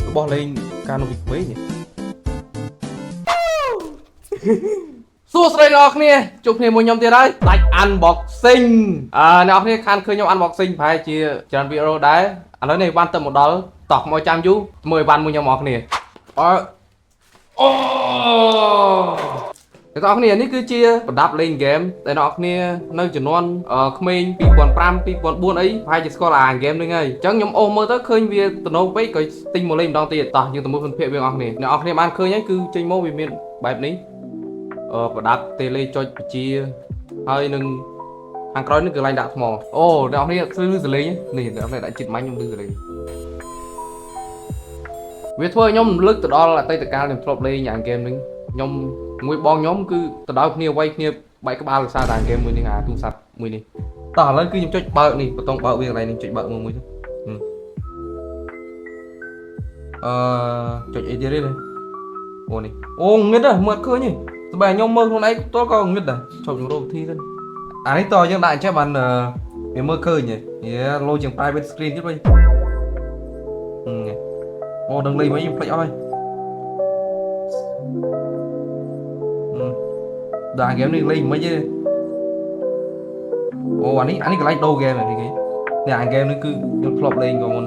របស់លេងការនោះវិញញ៉េសួស្តីអ្នកនរគ្នាជួបគ្នាមួយខ្ញុំទៀតហើយដាច់ unboxing អ្នកនរគ្នាខានឃើញខ្ញុំ unboxing ប្រហែលជាច្រើនវីដេអូដែរឥឡូវនេះបានទៅមកដល់តោះមកចាំយូរមើលអីវ៉ាន់មួយខ្ញុំអ្នកនរគ្នាអូអ្នកនរគ្នានេះគឺជាប្រដាប់លេងហ្គេមដែលអ្នកនរគ្នានៅជំនាន់ក្មេង2005 2004អីប្រហែលជាស្គាល់អាហ្គេមហ្នឹងហើយអញ្ចឹងខ្ញុំអូសមើលទៅឃើញវាទំនងពេកក៏ទិញមកលេងម្ដងទៀតតោះយើងទៅមើលគុណភាពវាអ្នកនរគ្នាបានឃើញហើយគឺចេញមកវាមានបែបនេះប្រដាប់តេឡេចុចបជាហើយនឹងខាងក្រោយនេះគឺកន្លែងដាក់ថ្មអូអ្នកនរគ្នាឃើញសលេងនេះអ្នកនរគ្នាដាក់ចិត្តមាញ់ខ្ញុំឮសលេងវាធ្វើឲ្យខ្ញុំរំលឹកទៅដល់អតីតកាលខ្ញុំធ្លាប់លេងអាហ្គេមហ្នឹងខ្ញុំមួយបងខ្ញុំគឺទៅដល់គ្នាវាយគ្នាបែកក្បាលរសារតែហ្គេមមួយនេះអាទូរស័ព្ទមួយនេះតោះឥឡូវគឺខ្ញុំចុចបើកនេះប៊ូតុងបើកវាកន្លែងនេះចុចបើកមួយទៅចុចអីទៀតទេអូនេះអូងឹតហ៎មើលឃើញទេស្បែកខ្ញុំមើលខ្លួនឯងផ្ទាល់ក៏ងឹតដែរឈប់ជំរុំវិធីទៅអានេះតយើងដាក់អញ្ចឹងបានវាមើលឃើញហ៎លោជាង private screen ទៀតវិញអូដឹងលេងវិញខ្ញុំភ្លេចអស់ហើយដាក់ហ្គេមនេះលេងមិនទេអូអានេះកន្លែងដូរហ្គេមនេះគេនេះអាហ្គេមនេះគឺខ្ញុំធ្លាប់លេងក៏មុន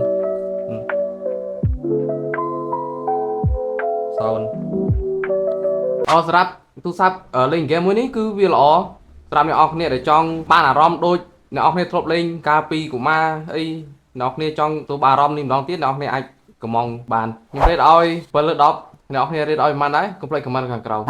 សោនសម្រាប់ទូរស័ព្ទលេងហ្គេមមួយនេះគឺវាល្អសម្រាប់អ្នកនរគ្នាដែលចង់បានអារម្មណ៍ដូចអ្នកនរគ្នាធ្លាប់លេងកាលពីកុមារអីអ្នកនរគ្នាចង់ទៅបានអារម្មណ៍នេះម្ដងទៀតអ្នកនរគ្នាអាចកំងបានខ្ញុំរេតឲ្យ7/10អ្នកនរគ្នារេតឲ្យប៉ុន្មានដែរកុំភ្លេចខមមិនខាងក្រោម